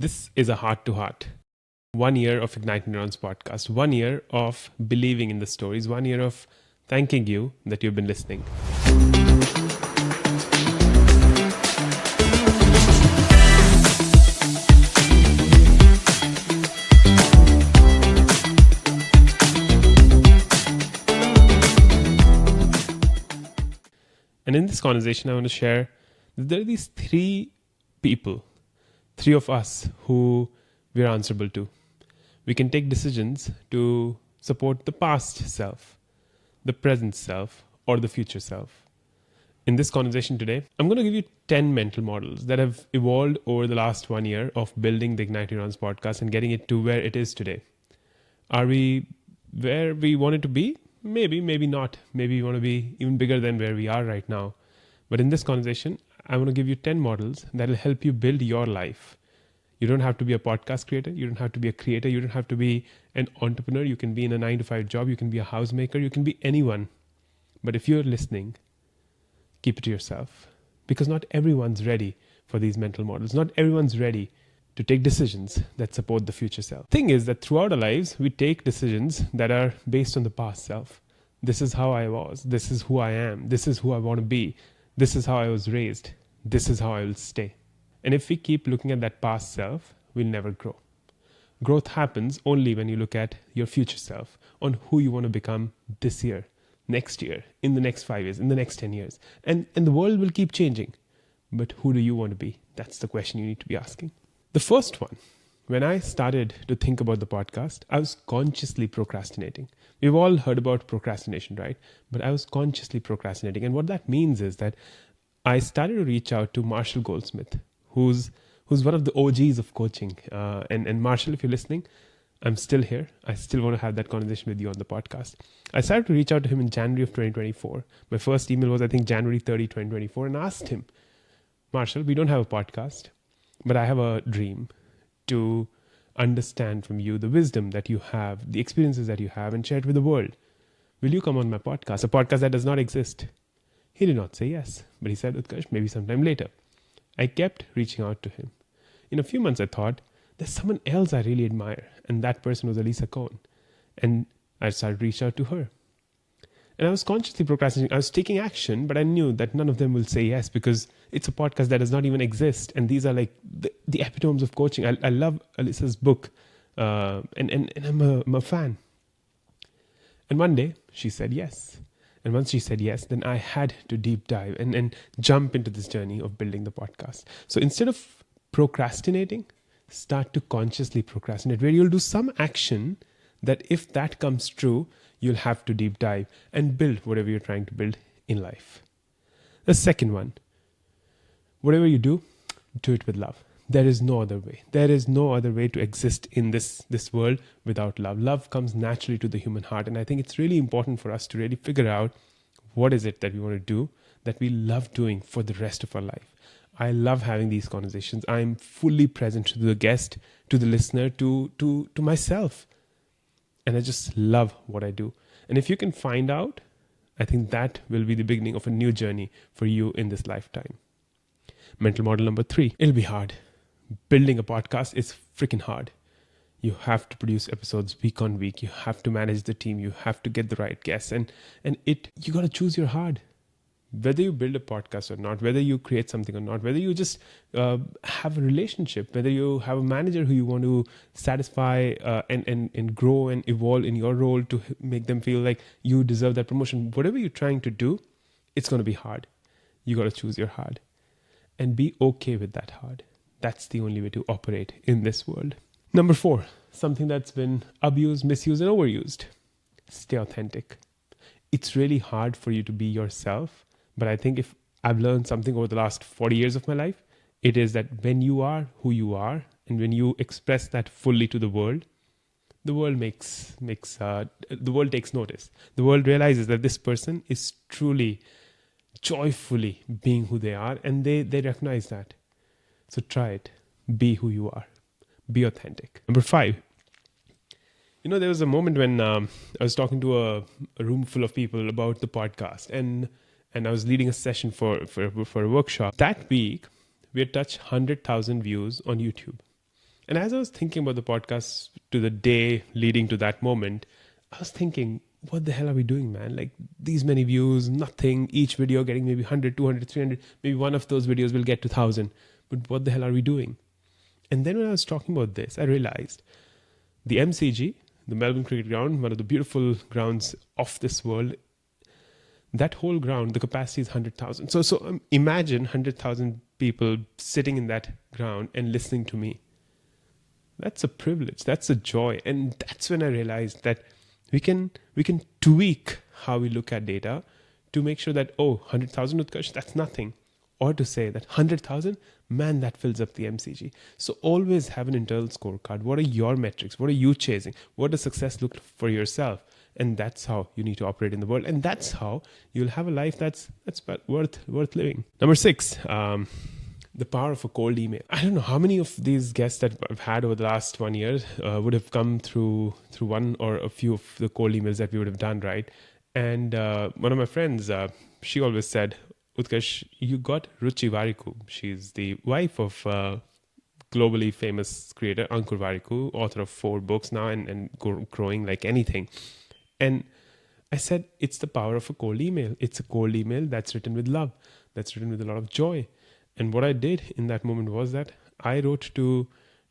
This is a heart-to-heart. 1 year of IgnitedNeurons Podcast. 1 year of believing in the stories. 1 year of thanking you that you've been listening. And in this conversation, I want to share that there are these three people, three of us who we're answerable to. We can take decisions to support the past self, the present self, or the future self. In this conversation today, I'm going to give you 10 mental models that have evolved over the last 1 year of building the IgnitedNeurons podcast and getting it to where it is today. Are we where we wanted to be? Maybe, maybe not. Maybe we want to be even bigger than where we are right now. But in this conversation, I want to give you 10 models that will help you build your life. You don't have to be a podcast creator. You don't have to be a creator. You don't have to be an entrepreneur. You can be in a 9-to-5 job. You can be a housemaker. You can be anyone. But if you're listening, keep it to yourself. Because not everyone's ready for these mental models. Not everyone's ready to take decisions that support the future self. Thing is that throughout our lives, we take decisions that are based on the past self. This is how I was. This is who I am. This is who I want to be. This is how I was raised. This is how I will stay. And if we keep looking at that past self, we'll never grow. Growth happens only when you look at your future self, on who you want to become this year, next year, in the next 5 years, in the next 10 years. And the world will keep changing. But who do you want to be? That's the question you need to be asking. The first one, when I started to think about the podcast, I was consciously procrastinating. We've all heard about procrastination, right? But I was consciously procrastinating. And what that means is that I started to reach out to Marshall Goldsmith, who's one of the OGs of coaching. And Marshall, if you're listening, I'm still here. I still want to have that conversation with you on the podcast. I started to reach out to him in January of 2024. My first email was, I think, January 30, 2024, and asked him, Marshall, we don't have a podcast, but I have a dream to understand from you the wisdom that you have, the experiences that you have, and share it with the world. Will you come on my podcast, a podcast that does not exist? He did not say yes, but he said, Utkarsh, maybe sometime later. I kept reaching out to him. In a few months, I thought, there's someone else I really admire, and that person was Elisa Cohn. And I started to reach out to her. And I was consciously procrastinating. I was taking action, but I knew that none of them will say yes because it's a podcast that does not even exist. And these are like the epitomes of coaching. I love Elisa's book, and I'm a fan. And one day, she said yes. And once she said yes, then I had to deep dive and jump into this journey of building the podcast. So instead of procrastinating, start to consciously procrastinate, where you'll do some action that if that comes true, you'll have to deep dive and build whatever you're trying to build in life. The second one, whatever you do it with love. There is no other way. There is no other way to exist in this world without love. Love comes naturally to the human heart. And I think it's really important for us to really figure out what is it that we want to do that we love doing for the rest of our life. I love having these conversations. I'm fully present to the guest, to the listener, to myself. And I just love what I do. And if you can find out, I think that will be the beginning of a new journey for you in this lifetime. Mental model number 3, it'll be hard. Building a podcast is freaking hard. You have to produce episodes week on week. You have to manage the team. You have to get the right guests. And you got to choose your hard. Whether you build a podcast or not, whether you create something or not, whether you just have a relationship, whether you have a manager who you want to satisfy and grow and evolve in your role to make them feel like you deserve that promotion. Whatever you're trying to do, it's going to be hard. You got to choose your hard and be okay with that hard. That's the only way to operate in this world. Number 4, something that's been abused, misused, and overused. Stay authentic. It's really hard for you to be yourself. But I think if I've learned something over the last 40 years of my life, it is that when you are who you are and when you express that fully to the world takes notice. The world realizes that this person is truly, joyfully being who they are, and they recognize that. So try it. Be who you are. Be authentic. Number 5. There was a moment when I was talking to a room full of people about the podcast, and I was leading a session for a workshop. That week, we had touched 100,000 views on YouTube. And as I was thinking about the podcast to the day leading to that moment, I was thinking, what the hell are we doing, man? Like these many views, nothing, each video getting maybe 100, 200, 300, maybe one of those videos will get to 1,000. But what the hell are we doing? And then when I was talking about this, I realized the MCG, the Melbourne Cricket Ground, one of the beautiful grounds of this world, that whole ground, the capacity is 100,000. So imagine 100,000 people sitting in that ground and listening to me. That's a privilege. That's a joy. And that's when I realized that we can tweak how we look at data to make sure that, 100,000 Utkarsh, that's nothing. Or to say that 100,000, man, that fills up the MCG. So always have an internal scorecard. What are your metrics? What are you chasing? What does success look for yourself? And that's how you need to operate in the world. And that's how you'll have a life that's worth living. Number 6, the power of a cold email. I don't know how many of these guests that I've had over the last 1 year would have come through one or a few of the cold emails that we would have done, right? And one of my friends, she always said, Utkarsh, you got Ruchi Variku. She's the wife of globally famous creator Ankur Variku, author of 4 books now and growing like anything. And I said, it's the power of a cold email. It's a cold email that's written with love, that's written with a lot of joy. And what I did in that moment was that I wrote to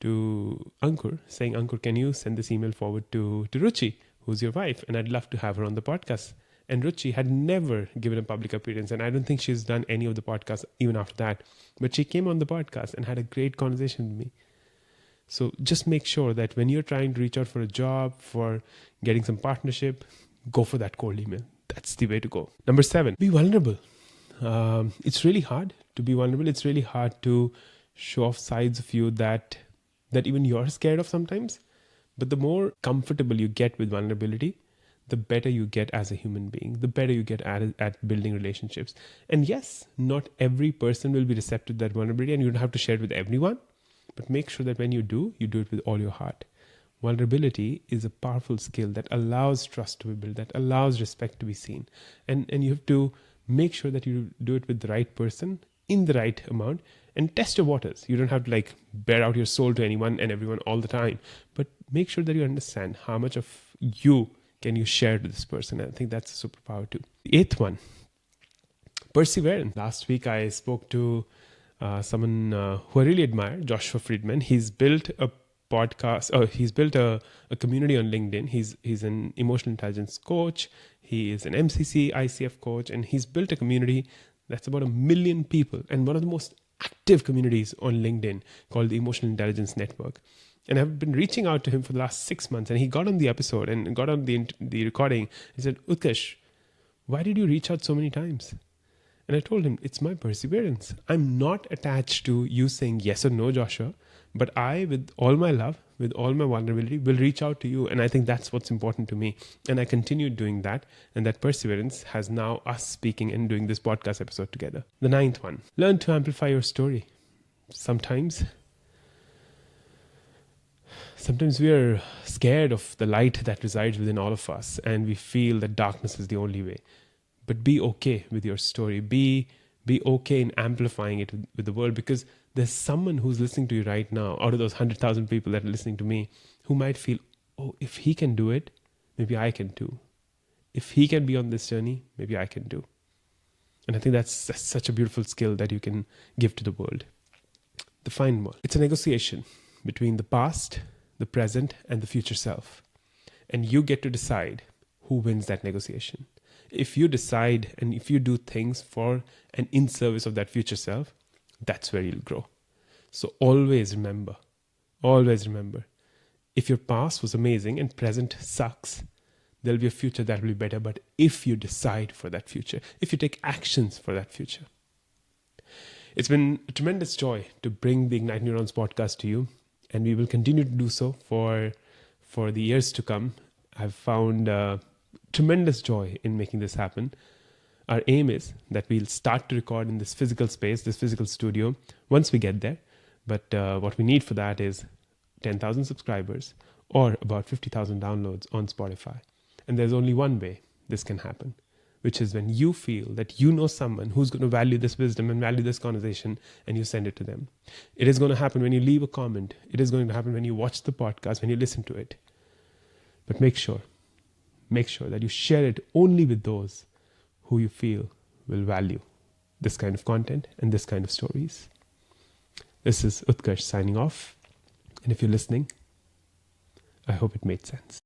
Ankur saying, Ankur, can you send this email forward to Ruchi, who's your wife? And I'd love to have her on the podcast. And Ruchi had never given a public appearance. And I don't think she's done any of the podcasts even after that. But she came on the podcast and had a great conversation with me. So just make sure that when you're trying to reach out for a job, for getting some partnership, go for that cold email. That's the way to go. Number 7, be vulnerable. It's really hard to be vulnerable. It's really hard to show off sides of you that even you're scared of sometimes. But the more comfortable you get with vulnerability, the better you get as a human being, the better you get at building relationships. And yes, not every person will be receptive to that vulnerability, and you don't have to share it with everyone. But make sure that when you do it with all your heart. Vulnerability is a powerful skill that allows trust to be built, that allows respect to be seen. And you have to make sure that you do it with the right person in the right amount and test your waters. You don't have to bear out your soul to anyone and everyone all the time, but make sure that you understand how much of you can you share to this person. And I think that's a superpower too. The 8th one, perseverance. Last week I spoke to someone who I really admire, Joshua Friedman. He's built a podcast. He's built a community on LinkedIn. He's an emotional intelligence coach. He is an MCC, ICF coach, and he's built a community that's about 1 million people and one of the most active communities on LinkedIn called the Emotional Intelligence Network. And I've been reaching out to him for the last 6 months, and he got on the episode and got on the recording. He said, Utkarsh, why did you reach out so many times? And I told him, it's my perseverance. I'm not attached to you saying yes or no, Joshua, but I, with all my love, with all my vulnerability, will reach out to you. And I think that's what's important to me. And I continued doing that. And that perseverance has now us speaking and doing this podcast episode together. The 9th one, learn to amplify your story. Sometimes we are scared of the light that resides within all of us, and we feel that darkness is the only way. But be okay with your story. Be okay in amplifying it with the world, because there's someone who's listening to you right now, out of those 100,000 people that are listening to me, who might feel, if he can do it, maybe I can too. If he can be on this journey, maybe I can too. And I think that's such a beautiful skill that you can give to the world. The final one, it's a negotiation between the past, the present, and the future self. And you get to decide who wins that negotiation. If you decide and if you do things for and in service of that future self, that's where you'll grow. So always remember, if your past was amazing and present sucks, there'll be a future that will be better. But if you decide for that future, if you take actions for that future. It's been a tremendous joy to bring the Ignite Neurons podcast to you, and we will continue to do so for the years to come. I've found tremendous joy in making this happen. Our aim is that we'll start to record in this physical space, this physical studio, once we get there. But what we need for that is 10,000 subscribers or about 50,000 downloads on Spotify. And there's only one way this can happen, which is when you feel that you know someone who's going to value this wisdom and value this conversation, and you send it to them. It is going to happen when you leave a comment. It is going to happen when you watch the podcast, when you listen to it. But make sure that you share it only with those who you feel will value this kind of content and this kind of stories. This is Utkarsh signing off. And if you're listening, I hope it made sense.